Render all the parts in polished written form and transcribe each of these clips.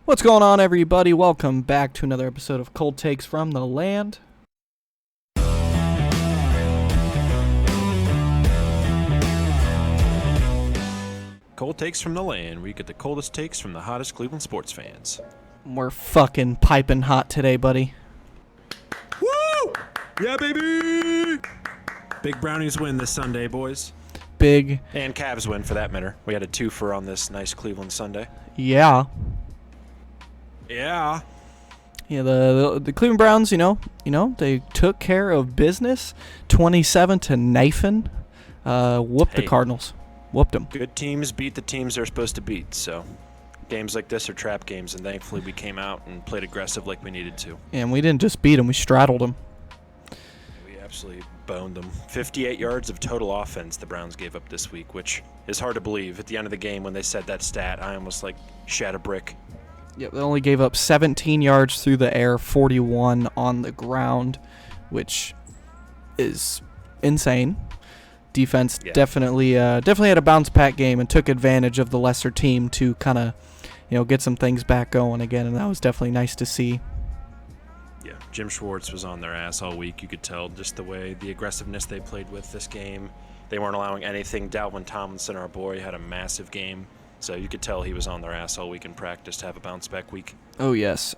What's going on, everybody? Welcome back to another episode of Cold Takes from the Land. Cold Takes from the Land, where you get the coldest takes from the hottest Cleveland sports fans. We're fucking piping hot today, buddy. Woo! Yeah, baby! Big Brownies win this Sunday, boys. Big. And Cavs win, for that matter. We had a twofer on this nice Cleveland Sunday. Yeah. Yeah. Yeah, the Cleveland Browns, they took care of business, 27-0. Whooped the Cardinals. Whooped them. Good teams beat the teams they're supposed to beat, so games like this are trap games, and thankfully we came out and played aggressive like we needed to. And we didn't just beat them, we straddled them. We absolutely boned them. 58 yards of total offense the Browns gave up this week, which is hard to believe. At the end of the game, when they said that stat, I almost shat a brick. Yep, they only gave up 17 yards through the air, 41 on the ground, which is insane. Defense definitely had a bounce-back game and took advantage of the lesser team to kind of, get some things back going again, and that was definitely nice to see. Yeah, Jim Schwartz was on their ass all week. You could tell just the way, the aggressiveness they played with this game. They weren't allowing anything. Dalvin Tomlinson, our boy, had a massive game. So you could tell he was on their ass all week in practice to have a bounce-back week. Oh, yes.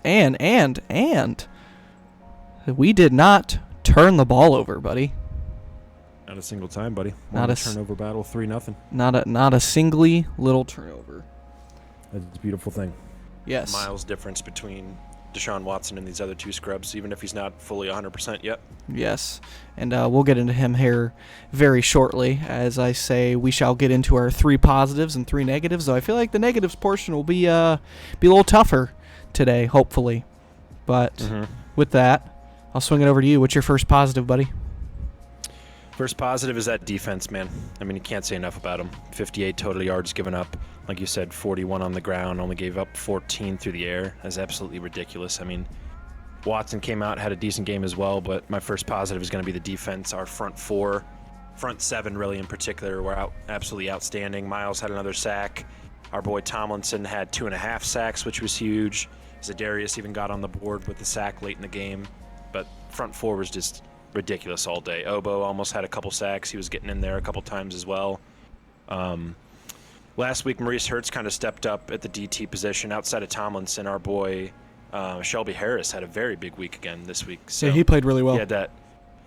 And we did not turn the ball over, buddy. Not a single time, buddy. Not a turnover battle, 3-0. Not a singly little turnover. That's a beautiful thing. Yes. Miles difference between Deshaun Watson and these other two scrubs, even if he's not fully 100% yet. Yes, and we'll get into him here very shortly. As I say, we shall get into our 3 positives and 3 negatives, though I feel like the negatives portion will be a little tougher today, hopefully. But with that, I'll swing it over to you. What's your first positive, buddy? First positive is that defense, man. I mean, you can't say enough about them. 58 total yards given up. Like you said, 41 on the ground, only gave up 14 through the air. That's absolutely ridiculous. I mean, Watson came out, had a decent game as well, but my first positive is going to be the defense. Our front 7 really in particular, were absolutely outstanding. Miles had another sack. Our boy Tomlinson had 2.5 sacks, which was huge. Zadarius even got on the board with the sack late in the game. But front 4 was just ridiculous all day. Obo almost had a couple sacks. He was getting in there a couple times as well. Last week, Maurice Hurts kind of stepped up at the DT position. Outside of Tomlinson, our boy Shelby Harris had a very big week again this week. So yeah, he played really well. He had that.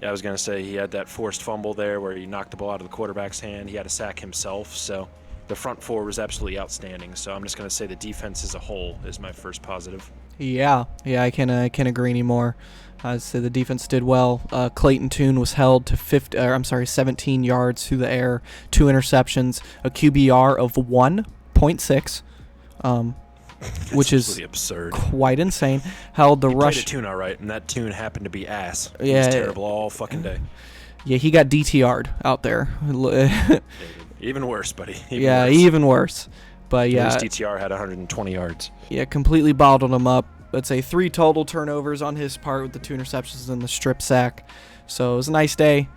Yeah, I was going to say he had that forced fumble there where he knocked the ball out of the quarterback's hand. He had a sack himself. So the front 4 was absolutely outstanding. So I'm just going to say the defense as a whole is my first positive. Yeah, I can't agree anymore. I'd say the defense did well. Clayton Tune was held to 17 yards through the air, 2 interceptions, a QBR of 1.6, which is absurd, quite insane. Held the rush. Played a Tune all right, and that Tune happened to be ass. Yeah, he was terrible all fucking day. Yeah, he got DTR'd out there. Even worse, buddy. Even worse. But yeah, his DTR had 120 yards. Yeah, completely bottled him up. Let's say 3 total turnovers on his part with the 2 interceptions and the strip sack. So it was a nice day.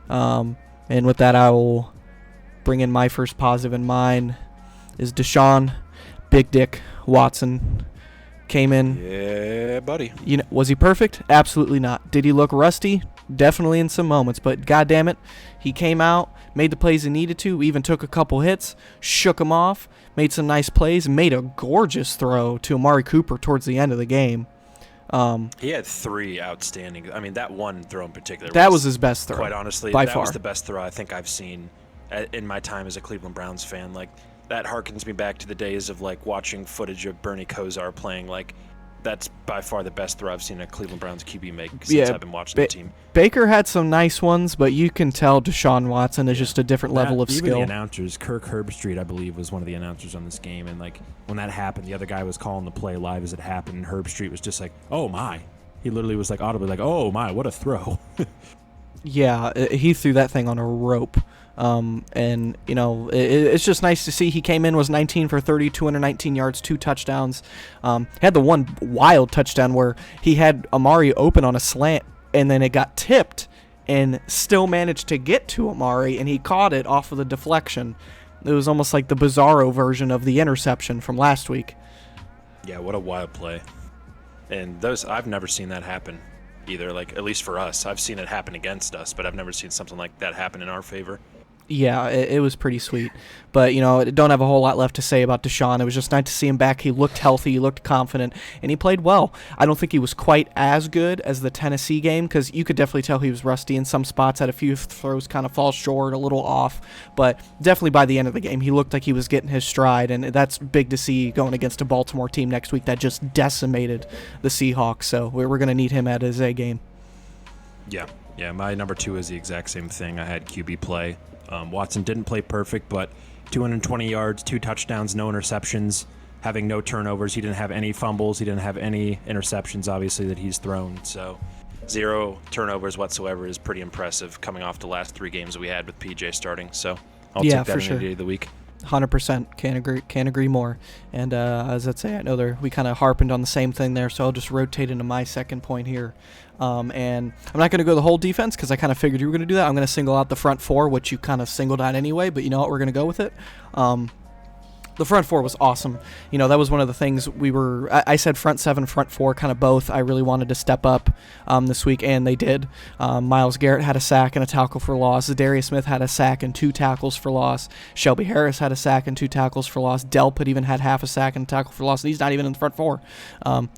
And with that, I will bring in my first positive, and mine is Deshaun Big Dick Watson. Came in. Yeah, buddy. Was he perfect? Absolutely not. Did he look rusty? Definitely in some moments. But goddamn it, he came out, made the plays he needed to, even took a couple hits, shook him off, made some nice plays, made a gorgeous throw to Amari Cooper towards the end of the game. He had 3 outstanding. I mean, that one throw in particular. That was his best throw. Quite honestly, by that far. was the best throw I think I've seen in my time as a Cleveland Browns fan. That harkens me back to the days of watching footage of Bernie Kosar playing. That's by far the best throw I've seen a Cleveland Browns QB make since I've been watching the team. Baker had some nice ones, but you can tell Deshaun Watson is just a different level of skill. Even the announcers, Kirk Herbstreit, I believe, was one of the announcers on this game, and when that happened, the other guy was calling the play live as it happened, and Herbstreit was just like, "Oh my!" He literally was audibly "Oh my, what a throw!" Yeah, he threw that thing on a rope. And it's just nice to see. He came in, was 19 for 30, 219 yards, 2 touchdowns. Had the one wild touchdown where he had Amari open on a slant, and then it got tipped, and still managed to get to Amari, and he caught it off of the deflection. It was almost like the Bizarro version of the interception from last week. Yeah, what a wild play. And those, I've never seen that happen either. Like, at least for us, I've seen it happen against us, but I've never seen something like that happen in our favor. Yeah, it was pretty sweet. But, I don't have a whole lot left to say about Deshaun. It was just nice to see him back. He looked healthy, he looked confident, and he played well. I don't think he was quite as good as the Tennessee game, because you could definitely tell he was rusty in some spots, had a few throws kind of fall short, a little off. But definitely by the end of the game, he looked like he was getting his stride, and that's big to see going against a Baltimore team next week that just decimated the Seahawks. So we're going to need him at his A game. Yeah, my number 2 is the exact same thing. I had QB play. Watson didn't play perfect, but 220 yards, 2 touchdowns, no interceptions, having no turnovers. He didn't have any fumbles. He didn't have any interceptions, obviously, that he's thrown. So 0 turnovers whatsoever is pretty impressive coming off the last 3 games we had with PJ starting. So I'll take that for sure. any day of the week. 100%. Can't agree more. And as I'd say, I know we kind of harpened on the same thing there, so I'll just rotate into my second point here. And I'm not going to go the whole defense because I kind of figured you were going to do that. I'm going to single out the front 4, which you kind of singled out anyway, but you know what? We're going to go with it. The front 4 was awesome. That was one of the things I said front 7, front 4, kind of both. I really wanted to step up this week, and they did. Myles Garrett had a sack and a tackle for loss. Darius Smith had a sack and 2 tackles for loss. Shelby Harris had a sack and 2 tackles for loss. Delp even had half a sack and a tackle for loss, and he's not even in the front 4.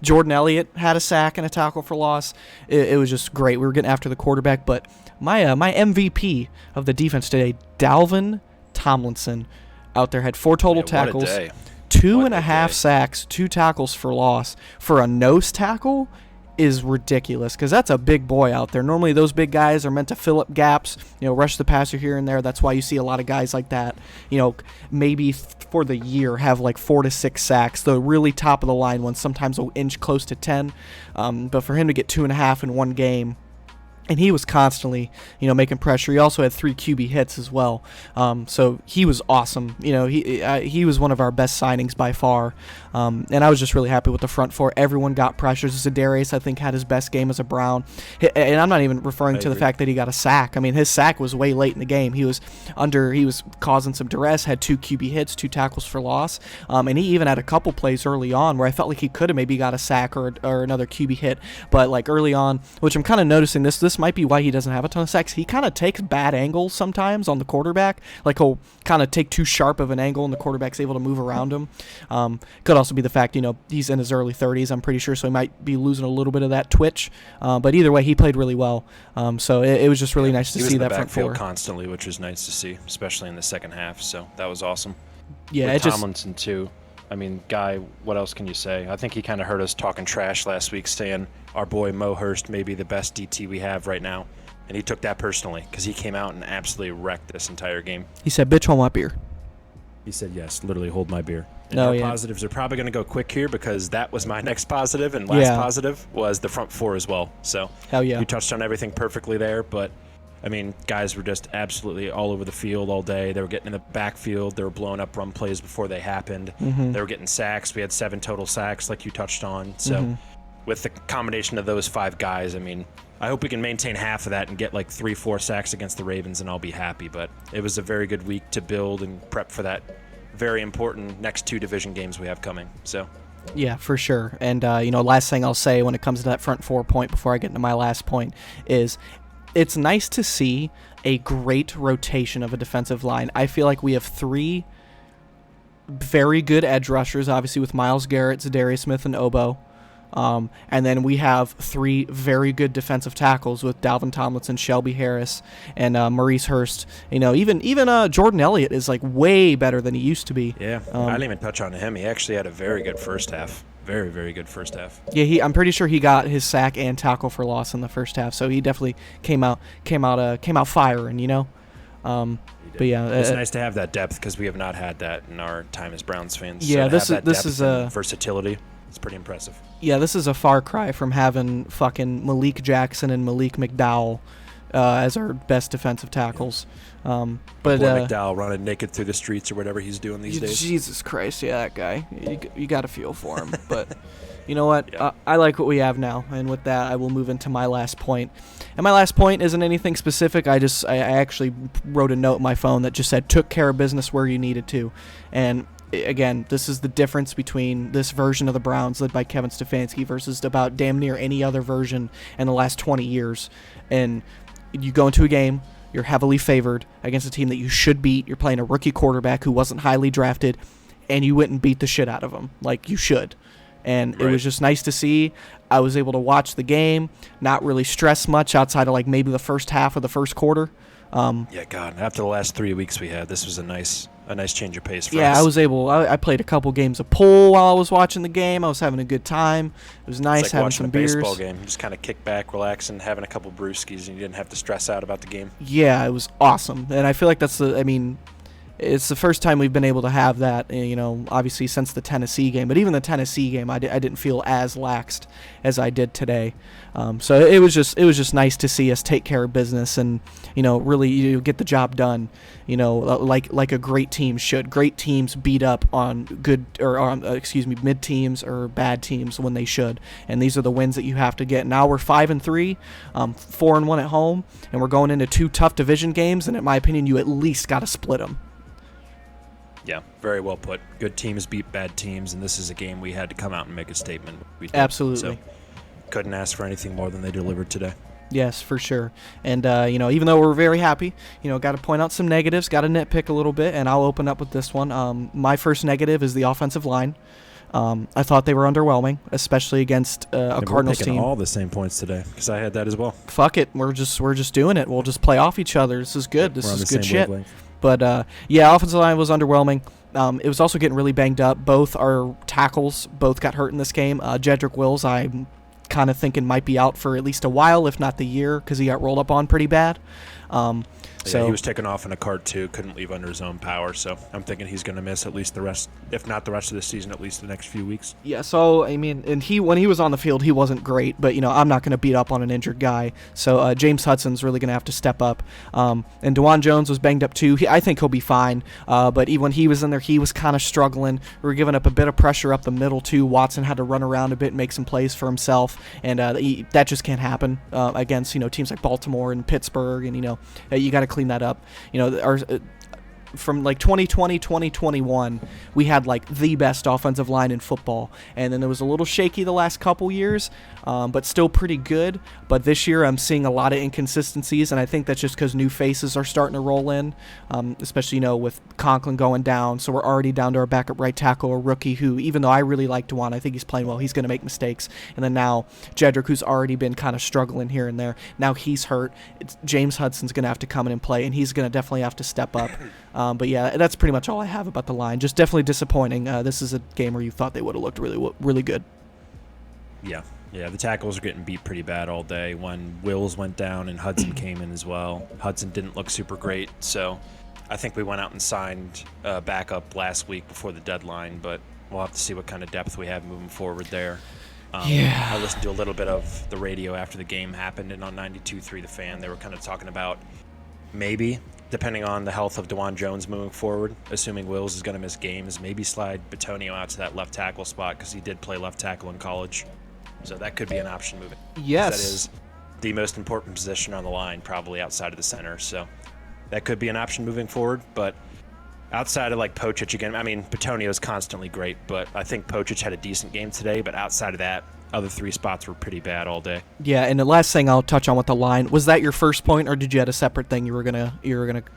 Jordan Elliott had a sack and a tackle for loss. It was just great. We were getting after the quarterback, but my MVP of the defense today, Dalvin Tomlinson, out there had 4 total tackles, 2.5 sacks, 2 tackles for loss. For a nose tackle is ridiculous because that's a big boy out there. Normally those big guys are meant to fill up gaps, rush the passer here and there. That's why you see a lot of guys like that, maybe for the year have like 4 to 6 sacks. The really top of the line ones sometimes will inch close to 10. But for him to get 2.5 in one game, and he was constantly, making pressure. He also had 3 QB hits as well. So he was awesome. He was one of our best signings by far. And I was just really happy with the front 4. Everyone got pressures. Zadarius, I think, had his best game as a Brown. And I'm not even referring to the fact that he got a sack. I mean, his sack was way late in the game. He was causing some duress, had 2 QB hits, 2 tackles for loss. And he even had a couple plays early on where I felt like he could have maybe got a sack or another QB hit. But like early on, which I'm kind of noticing this might be why he doesn't have a ton of sacks. He kind of takes bad angles sometimes on the quarterback. Like he'll kind of take too sharp of an angle and the quarterback's able to move around him. Could also be the fact, he's in his early 30s, I'm pretty sure, so he might be losing a little bit of that twitch. But either way, he played really well. So it was just really nice to see that front 4. He was in the backfield constantly, which was nice to see, especially in the second half. So that was awesome. Yeah, With Tomlinson too. I mean, Guy, what else can you say? I think he kind of heard us talking trash last week, saying our boy Mo Hurst may be the best DT we have right now. And he took that personally because he came out and absolutely wrecked this entire game. He said, "Bitch, hold my beer." He said, yes, literally hold my beer. And our positives are probably going to go quick here because that was my next positive, and last positive was the front 4 as well. So hell yeah, you touched on everything perfectly there, but I mean, guys were just absolutely all over the field all day. They were getting in the backfield. They were blowing up run plays before they happened. Mm-hmm. They were getting sacks. We had 7 total sacks like you touched on. So with the combination of those 5 guys, I mean, I hope we can maintain half of that and get like 3-4 sacks against the Ravens, and I'll be happy. But it was a very good week to build and prep for that very important next 2 division games we have coming. So yeah, for sure. And last thing I'll say when it comes to that front 4 point before I get into my last point is it's nice to see a great rotation of a defensive line. I feel like we have 3 very good edge rushers, obviously with Myles Garrett, Zadarius Smith, and Obo. And then we have 3 very good defensive tackles with Dalvin Tomlinson, Shelby Harris, and Maurice Hurst. Even Jordan Elliott is like way better than he used to be. Yeah, I didn't even touch on him. He actually had a very good first half. Very, very good first half. Yeah, I'm pretty sure he got his sack and tackle for loss in the first half, so he definitely came out firing. But yeah, it's nice to have that depth because we have not had that in our time as Browns fans. Yeah, so this is a versatility. It's pretty impressive. Yeah, this is a far cry from having fucking Malik Jackson and Malik McDowell as our best defensive tackles. But McDowell running naked through the streets or whatever he's doing these days. Jesus Christ, yeah, that guy. You got to feel for him. But you know what? Yeah. I like what we have now, and with that, I will move into my last point. And my last point isn't anything specific. I actually wrote a note in my phone that just said, "Took care of business where you needed to," and again, this is the difference between this version of the Browns led by Kevin Stefanski versus about damn near any other version in the last 20 years. And you go into a game, you're heavily favored against a team that you should beat. You're playing a rookie quarterback who wasn't highly drafted, and you went and beat the shit out of him like you should. And it was just nice to see. I was able to watch the game, not really stress much outside of like maybe the first half of the first quarter. Yeah, God. After the last 3 weeks we had, this was a nice change of pace for us. Yeah, I was able. I played a couple games of pool while I was watching the game. I was having a good time. It was nice it's like having watching some a beers. baseball game. You just kind of kick back, relax, and having a couple brewskis, and you didn't have to stress out about the game. Yeah, it was awesome, and I feel like that's the. I mean, it's the first time we've been able to have that. You know, obviously since the Tennessee game, but even the Tennessee game, I didn't feel as laxed as I did today. So it was just nice to see us take care of business and really get the job done. Like a great team should. Great teams beat up on mid teams or bad teams when they should. And these are the wins that you have to get. Now we're 5-3, 4-1 at home, and we're going into 2 tough division games. And in my opinion, you at least got to split them. Yeah, very well put. Good teams beat bad teams, and this is a game we had to come out and make a statement. We did. Absolutely. So, couldn't ask for anything more than they delivered today. Yes, for sure. And, even though we're very happy, got to point out some negatives, got to nitpick a little bit, and I'll open up with this one. My first negative is the offensive line. I thought they were underwhelming, especially against a Cardinals team. team. All the same points today because I had that as well. Fuck it, we're just doing it. We'll just play off each other. This is good. This is good shit. Wavelength. But offensive line was underwhelming. It was also getting really banged up. Both our tackles got hurt in this game. Jedrick Wills, I'm kind of thinking might be out for at least a while, if not the year, because he got rolled up on pretty bad. So he was taken off in a cart too, couldn't leave under his own power. So I'm thinking he's going to miss at least the rest, if not the rest of the season, at least the next few weeks. Yeah. So I mean, and when he was on the field, he wasn't great, but I'm not going to beat up on an injured guy. So James Hudson's really going to have to step up. And DeJuan Jones was banged up too. I think he'll be fine. But even when he was in there, he was kind of struggling. We were giving up a bit of pressure up the middle too. Watson had to run around a bit and make some plays for himself, and that just can't happen against teams like Baltimore and Pittsburgh, and you got to clean that up. From like 2020, 2021, we had like the best offensive line in football, and then it was a little shaky the last couple years, but still pretty good. But this year I'm seeing a lot of inconsistencies, and I think that's just because new faces are starting to roll in, especially with Conklin going down. So we're already down to our backup right tackle, a rookie who, even though I really like DeJuan, I think he's playing well, he's going to make mistakes. And then now Jedrick, who's already been kind of struggling here and there, now he's hurt. James Hudson's going to have to come in and play, and he's going to definitely have to step up. But yeah, that's pretty much all I have about the line. Just definitely disappointing. This is a game where you thought they would have looked really good. Yeah, the tackles are getting beat pretty bad all day. When Wills went down and Hudson came in as well. Hudson didn't look super great, so I think we went out and signed backup last week before the deadline, but we'll have to see what kind of depth we have moving forward there. I listened to a little bit of the radio after the game happened, and on 92.3 The Fan, they were kind of talking about maybe, depending on the health of DeJuan Jones moving forward, assuming Wills is going to miss games, maybe slide Bitonio out to that left tackle spot because he did play left tackle in college. So that could be an option moving. Yes. That is the most important position on the line, probably outside of the center. So that could be an option moving forward. But outside of like Pocic again, I mean, Bitonio is constantly great, but I think Pocic had a decent game today. But outside of that, other 3 spots were pretty bad all day. Yeah, and the last thing I'll touch on with the line, was that your first point, or did you have a separate thing you were gonna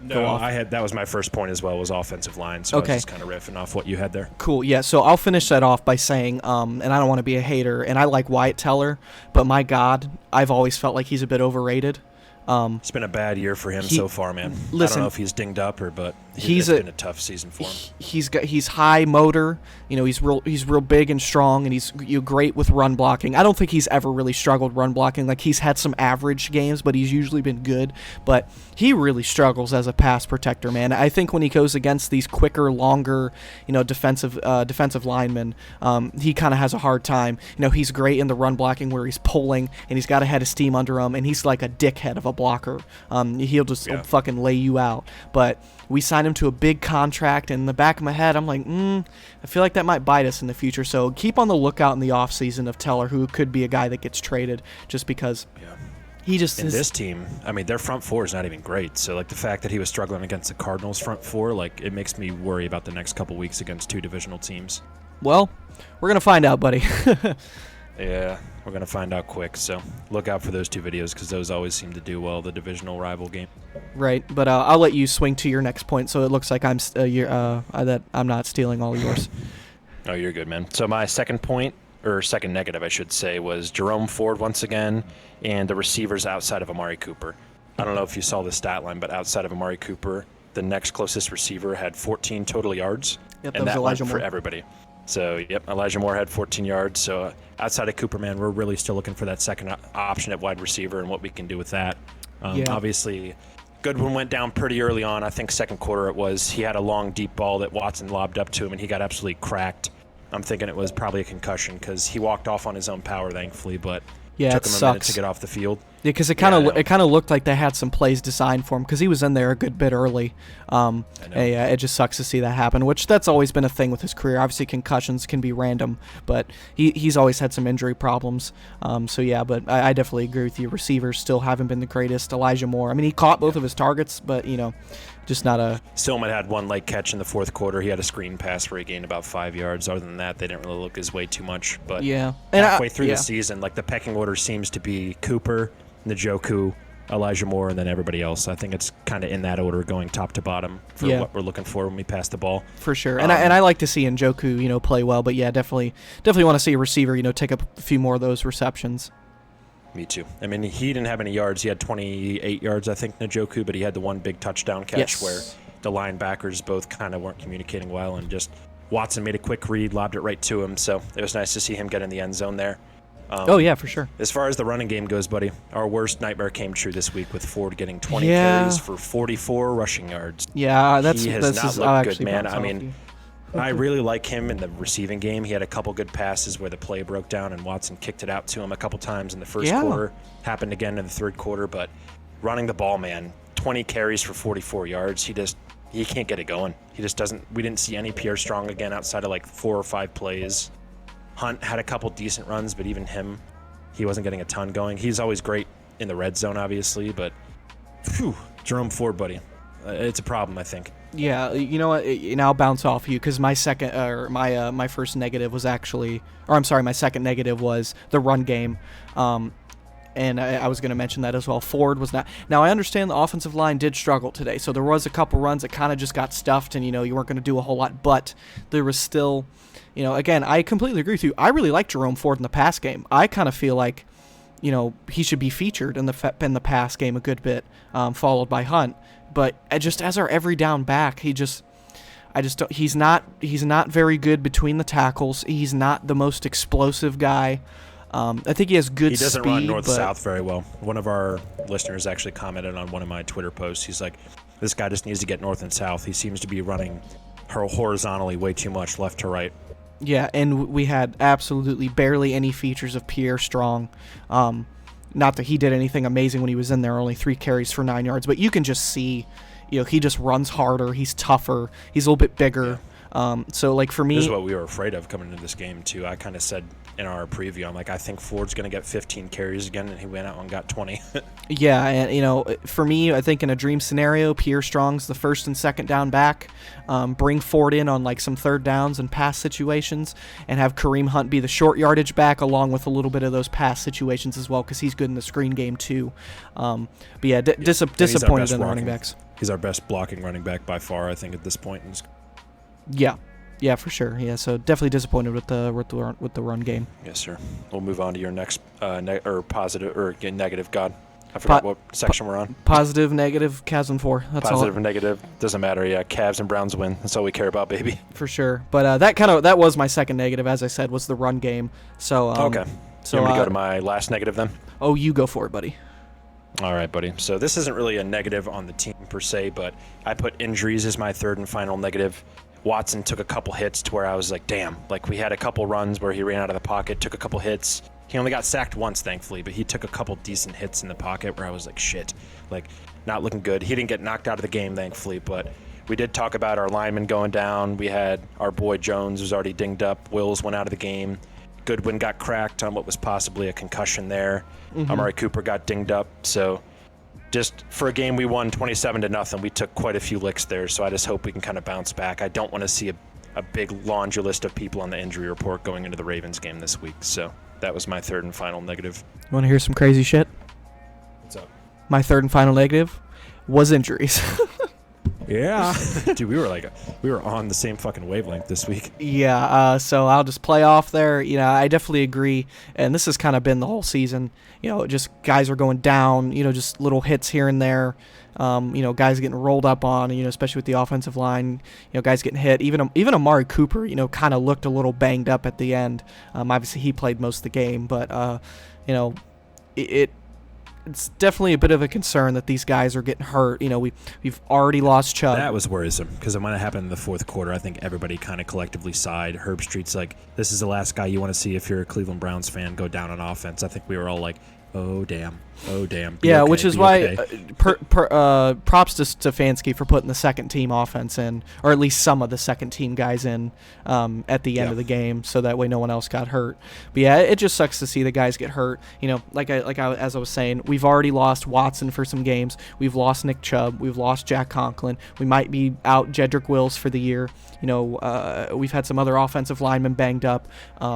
go off? That was my first point as well, was offensive line. So okay. I was just kind of riffing off what you had there. Cool. Yeah. So I'll finish that off by saying, and I don't want to be a hater, and I like Wyatt Teller, but my God, I've always felt like he's a bit overrated. It's been a bad year for him so far, man. Listen, I don't know if he's dinged up but it's been a tough season for him. He's high motor, he's real big and strong, and he's great with run blocking. I don't think he's ever really struggled run blocking. Like, he's had some average games, but he's usually been good. But he really struggles as a pass protector, man. I think when he goes against these quicker, longer, defensive linemen, he kind of has a hard time. He's great in the run blocking where he's pulling and he's got a head of steam under him, and he's like a dickhead of a blocker. He'll just fucking lay you out. But we signed him to a big contract, and in the back of my head, I'm like, I feel like that might bite us in the future. So keep on the lookout in the offseason of Teller, who could be a guy that gets traded, just because He just in is, this team, I mean, their front four is not even great. So, like, the fact that he was struggling against the Cardinals front four, like, it makes me worry about the next couple weeks against two divisional teams. well, we're going to find out, buddy. Yeah, we're going to find out quick. So, look out for those two videos because those always seem to do well, the divisional rival game. Right, but I'll let you swing to your next point so it looks like that I'm not stealing all yours. Oh, you're good, man. So, my second point, or second negative, I should say, was Jerome Ford once again and the receivers outside of Amari Cooper. I don't know if you saw the stat line, but outside of Amari Cooper, the next closest receiver had 14 total yards, Yep, and that was that Elijah went for Moore. everybody. So, yep, Elijah Moore had 14 yards. So, outside of Cooper, man, we're really still looking for that second option at wide receiver and what we can do with that. Yeah. Obviously, Goodwin went down pretty early on. I think second quarter it was. He had a long, deep ball that Watson lobbed up to him, and he got absolutely cracked. I'm thinking it was probably a concussion because he walked off on his own power, thankfully, but Yeah, took it him a minute sucks. to get off the field. Yeah, because Yeah, I know. it kind of looked like they had some plays designed for him because he was in there a good bit early. Yeah, it just sucks to see that happen. Which that's always been a thing with his career. Obviously, concussions can be random, but he's always had some injury problems. So yeah, but I definitely agree with you. Receivers still haven't been the greatest. Elijah Moore. I mean, he caught both of his targets, but just not a. Stillman had one light catch in the fourth quarter. He had a screen pass where he gained about 5 yards. Other than that, they didn't really look his way too much. But Yeah, and halfway through yeah. the season, like the pecking order seems to be Cooper, Njoku, Elijah Moore, and then everybody else. I think it's kind of in that order, going top to bottom for Yeah. what we're looking for when we pass the ball. For sure, and I like to see Njoku, play well. But yeah, definitely want to see a receiver, take up a few more of those receptions. Me too. I mean, he didn't have any yards. He had 28 yards, I think, Njoku, but he had the one big touchdown catch Yes. where the linebackers both kind of weren't communicating well, and just Watson made a quick read, lobbed it right to him. So it was nice to see him get in the end zone there. Oh yeah, for sure. As far as the running game goes, buddy, our worst nightmare came true this week with Ford getting 20 Yeah. carries for 44 rushing yards. Yeah, He has this not is looked I'll good, actually man. bounce I off mean, you. I really like him in the receiving game. He had a couple good passes where the play broke down and Watson kicked it out to him a couple times in the first Yeah. quarter. Happened again in the third quarter, but running the ball, man, 20 carries for 44 yards. He can't get it going. He just doesn't. We didn't see any Pierre Strong again outside of like 4 or 5 plays. Hunt had a couple decent runs, but even him, he wasn't getting a ton going. He's always great in the red zone, obviously, but Jerome Ford, buddy, it's a problem, I think. Yeah, you know what? I'll bounce off you because my second or my first negative was actually, or I'm sorry, my second negative was the run game. And I was going to mention that as well. Ford was not. Now, I understand the offensive line did struggle today, so there was a couple runs that kind of just got stuffed, and, you weren't going to do a whole lot, but there was still, again, I completely agree with you. I really like Jerome Ford in the pass game. I kind of feel like, he should be featured in the pass game a good bit, followed by Hunt. But just as our every down back, he's not very good between the tackles. He's not the most explosive guy. I think he has good speed. He doesn't run north-south very well. One of our listeners actually commented on one of my Twitter posts. He's like, this guy just needs to get north and south. He seems to be running horizontally way too much left to right. Yeah, and we had absolutely barely any features of Pierre Strong. Not that he did anything amazing when he was in there, only 3 carries for 9 yards, but you can just see, he just runs harder. He's tougher. He's a little bit bigger. So, like, for me... This is what we were afraid of coming into this game, too. I kind of said in our preview, I'm like, I think Ford's going to get 15 carries again, and he went out and got 20. Yeah, and, for me, I think in a dream scenario, Pierre Strong's the first and second down back. Bring Ford in on, like, some third downs and pass situations, and have Kareem Hunt be the short yardage back along with a little bit of those pass situations as well, because he's good in the screen game, too. But, yeah, disappointed in the running backs. He's our best blocking running back by far, I think, at this point. Yeah, for sure. Yeah, so definitely disappointed with the run game. Yes, sir. We'll move on to your next positive or negative. God, I forgot what section we're on. Positive, negative, Cavs and 4. That's Positive all. and negative doesn't matter. Yeah, Cavs and Browns win. That's all we care about, baby. For sure. But that was my second negative, as I said, was the run game. So Okay. So you want me to go to my last negative then? Oh, you go for it, buddy. All right, buddy. So this isn't really a negative on the team per se, but I put injuries as my third and final negative. Watson took a couple hits to where I was like, damn. Like, we had a couple runs where he ran out of the pocket, took a couple hits. He only got sacked once, thankfully, but he took a couple decent hits in the pocket where I was like, shit. Like, not looking good. He didn't get knocked out of the game, thankfully, but we did talk about our linemen going down. We had our boy Jones was already dinged up. Wills went out of the game. Goodwin got cracked on what was possibly a concussion there. Amari Cooper got dinged up. So just for a game we won 27-0, we took quite a few licks there. So I just hope we can kind of bounce back. I don't want to see a big laundry list of people on the injury report going into the Ravens game this week. So that was my third and final negative. You want to hear some crazy shit? What's up? My third and final negative was injuries. Yeah. Dude, we were on the same fucking wavelength this week. Yeah, so I'll just play off there. I definitely agree, and this has kind of been the whole season. Just guys are going down, just little hits here and there. Guys getting rolled up on, especially with the offensive line, guys getting hit. Even Amari Cooper, kind of looked a little banged up at the end. Obviously, he played most of the game, but, it's definitely a bit of a concern that these guys are getting hurt. We've already lost Chubb. That was worrisome because when it happened in the fourth quarter, I think everybody kind of collectively sighed. Herbstreit's like, this is the last guy you want to see if you're a Cleveland Browns fan go down on offense. I think we were all like, oh damn. Yeah, okay, which is why props to Stefanski for putting the second team offense in, or at least some of the second team guys in at the end of the game, so that way no one else got hurt. But yeah, it just sucks to see the guys get hurt. As I was saying, we've already lost Watson for some games. We've lost Nick Chubb. We've lost Jack Conklin. We might be out Jedrick Wills for the year. We've had some other offensive linemen banged up.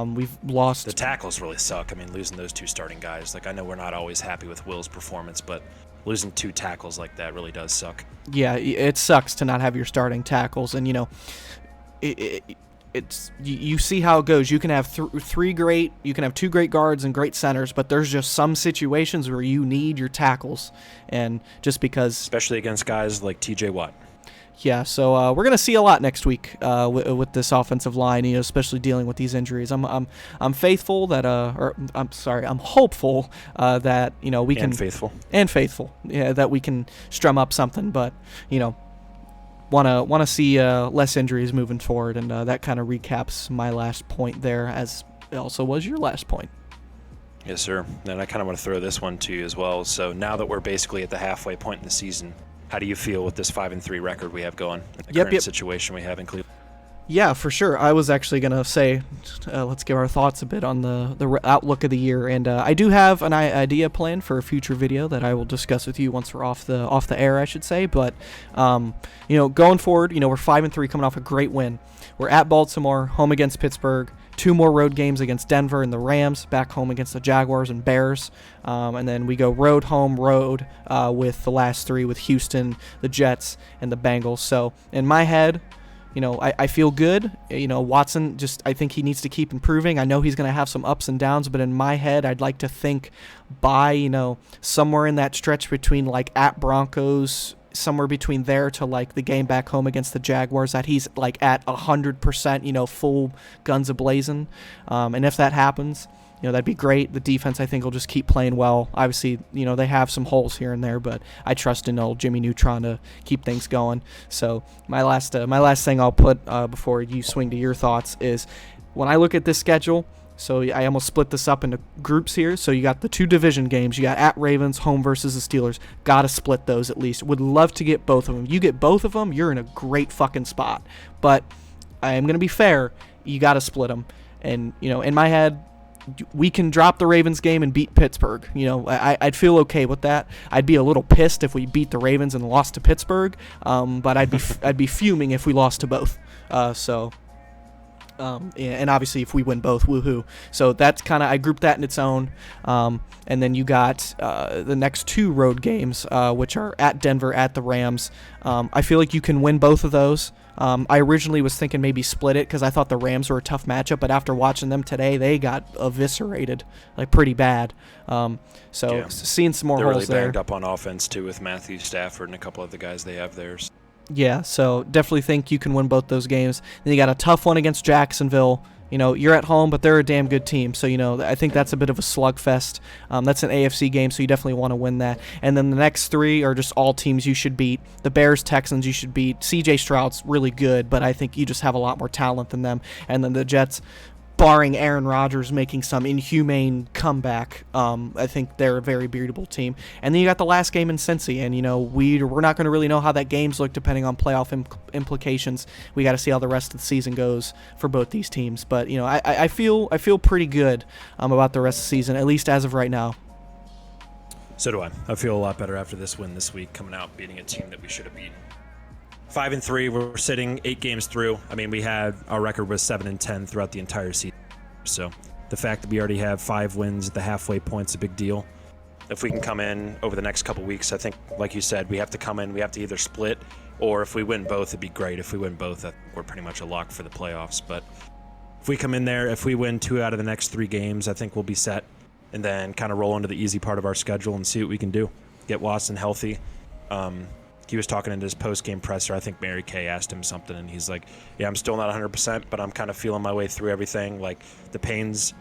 We've lost. The tackles really suck. I mean, losing those two starting guys. I know we're not always happy with Will's performance, but losing two tackles like that really does suck. Yeah, it sucks to not have your starting tackles, and it's you see how it goes. You can have you can have two great guards and great centers, but there's just some situations where you need your tackles, and just because, especially against guys like T.J. Watt. Yeah, so we're gonna see a lot next week with this offensive line, especially dealing with these injuries. I'm faithful that I'm hopeful that we can faithful that we can strum up something, but want to see less injuries moving forward, and that kind of recaps my last point there, as it also was your last point. Yes, sir. And I kind of want to throw this one to you as well. So now that we're basically at the halfway point in the season, how do you feel with this 5-3 record we have going? The current situation we have in Cleveland. Yeah, for sure. I was actually going to say, let's give our thoughts a bit on the outlook of the year, and I do have an idea planned for a future video that I will discuss with you once we're off the air, I should say. But going forward, we're 5-3, coming off a great win. We're at Baltimore, home against Pittsburgh. 2 more road games against Denver and the Rams, back home against the Jaguars and Bears, and then we go road, home, road with the last 3 with Houston, the Jets, and the Bengals. So in my head, I feel good. Watson, I think he needs to keep improving. I know he's going to have some ups and downs, but in my head, I'd like to think by, somewhere in that stretch between at Broncos, somewhere between there to the game back home against the Jaguars, that he's at 100%, full guns a-blazing. And if that happens, that'd be great. The defense, I think, will just keep playing well. Obviously, they have some holes here and there, but I trust in old Jimmy Neutron to keep things going. So my last thing I'll put before you swing to your thoughts is, when I look at this schedule, so I almost split this up into groups here. So you got the 2 division games. You got at Ravens, home versus the Steelers. Got to split those at least. Would love to get both of them. You get both of them, you're in a great fucking spot. But I am going to be fair. You got to split them. And, in my head, we can drop the Ravens game and beat Pittsburgh. I'd feel okay with that. I'd be a little pissed if we beat the Ravens and lost to Pittsburgh. But I'd be fuming if we lost to both. And obviously if we win both, woohoo. So that's kind of, I grouped that in its own. And then you got the next 2 road games, which are at Denver, at the Rams. I feel like you can win both of those. I originally was thinking maybe split it because I thought the Rams were a tough matchup, but after watching them today, they got eviscerated, pretty bad. Seeing some more They're holes really there. banged up on offense too, with Matthew Stafford and a couple of the guys they have there. Yeah, so definitely think you can win both those games. Then you got a tough one against Jacksonville. You're at home, but they're a damn good team. So, I think that's a bit of a slugfest. That's an AFC game, so you definitely want to win that. And then the next 3 are just all teams you should beat. The Bears, Texans, you should beat. CJ Stroud's really good, but I think you just have a lot more talent than them. And then the Jets, barring Aaron Rodgers making some inhumane comeback, I think they're a very beatable team. And then you got the last game in Cincy, and we're not going to really know how that game's look depending on playoff implications. We got to see how the rest of the season goes for both these teams. But I feel pretty good about the rest of the season, at least as of right now. So do I. I feel a lot better after this win this week, coming out beating a team that we should have beaten. 5-3. We're sitting 8 games through. I mean, our record was 7-10 throughout the entire season. So the fact that we already have 5 wins at the halfway point's a big deal. If we can come in over the next couple weeks, I think, like you said, we have to come in. We have to either split, or if we win both, it'd be great. If we win both, I think we're pretty much a lock for the playoffs. But if we come in there, if we win 2 out of the next 3 games, I think we'll be set. And then kind of roll into the easy part of our schedule and see what we can do. Get Watson healthy. He was talking in his post-game presser. I think Mary Kay asked him something, and he's like, yeah, I'm still not 100%, but I'm kind of feeling my way through everything. Like, the pain's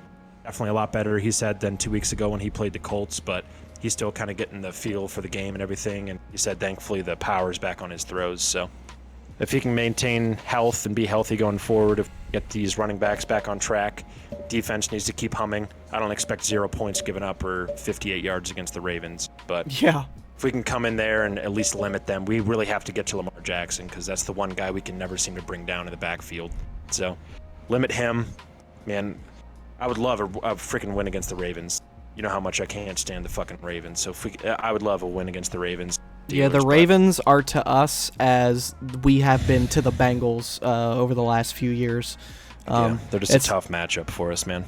definitely a lot better, he said, than 2 weeks ago when he played the Colts, but he's still kind of getting the feel for the game and everything. And he said, thankfully, the power's back on his throws. So if he can maintain health and be healthy going forward, get these running backs back on track, defense needs to keep humming. I don't expect 0 points given up or 58 yards against the Ravens. But yeah, if we can come in there and at least limit them, we really have to get to Lamar Jackson, because that's the one guy we can never seem to bring down in the backfield. So limit him. Man, I would love a freaking win against the Ravens. You know how much I can't stand the fucking Ravens. So I would love a win against the Ravens. Yeah, the Ravens are to us as we have been to the Bengals over the last few years. They're just a tough matchup for us, man.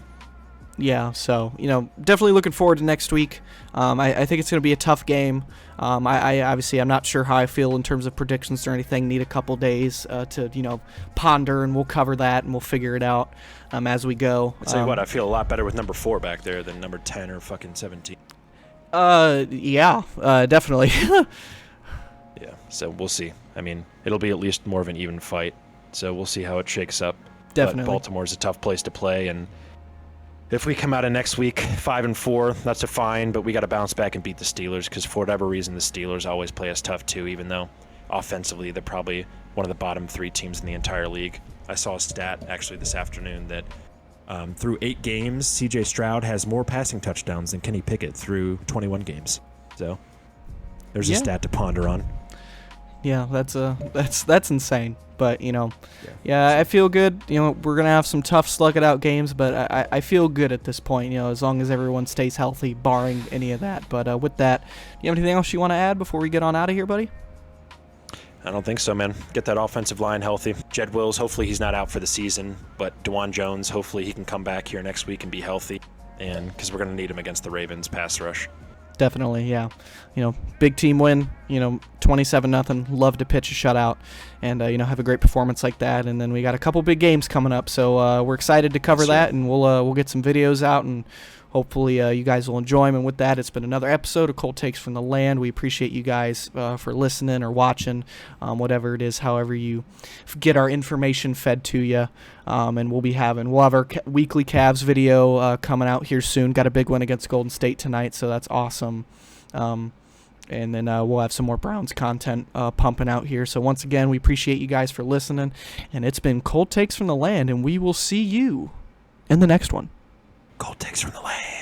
Yeah, so, definitely looking forward to next week. I think it's going to be a tough game. I obviously, I'm not sure how I feel in terms of predictions or anything. Need a couple days to, ponder, and we'll cover that, and we'll figure it out as we go. I'll tell you what, I feel a lot better with number 4 back there than number 10 or fucking 17. Yeah, definitely. Yeah, so we'll see. I mean, it'll be at least more of an even fight, so we'll see how it shakes up. Definitely. But Baltimore's a tough place to play, and if we come out of next week 5-4, that's a fine, but we got to bounce back and beat the Steelers, because for whatever reason, the Steelers always play us tough too, even though offensively they're probably one of the bottom 3 teams in the entire league. I saw a stat actually this afternoon that through 8 games, C.J. Stroud has more passing touchdowns than Kenny Pickett through 21 games. So there's a stat to ponder on. Yeah, that's insane. But I feel good. We're gonna have some tough slug it out games, but I feel good at this point. As long as everyone stays healthy, barring any of that. But with that, do you have anything else you want to add before we get on out of here, buddy? I don't think so, man. Get that offensive line healthy. Jed Wills, hopefully he's not out for the season, but DeJuan Jones, hopefully he can come back here next week and be healthy, and because we're going to need him against the Ravens pass rush. Definitely, yeah. Big team win, 27-0. Love to pitch a shutout and, have a great performance like that. And then we got a couple big games coming up, so we're excited to cover that, and we'll get some videos out, and hopefully you guys will enjoy them. And with that, it's been another episode of Cold Takes from the Land. We appreciate you guys for listening or watching, whatever it is, however you get our information fed to you. And we'll have our weekly Cavs video coming out here soon. Got a big one against Golden State tonight, so that's awesome. And then we'll have some more Browns content pumping out here. So once again, we appreciate you guys for listening. And it's been Cold Takes from the Land, and we will see you in the next one. Cold Takes from the Land.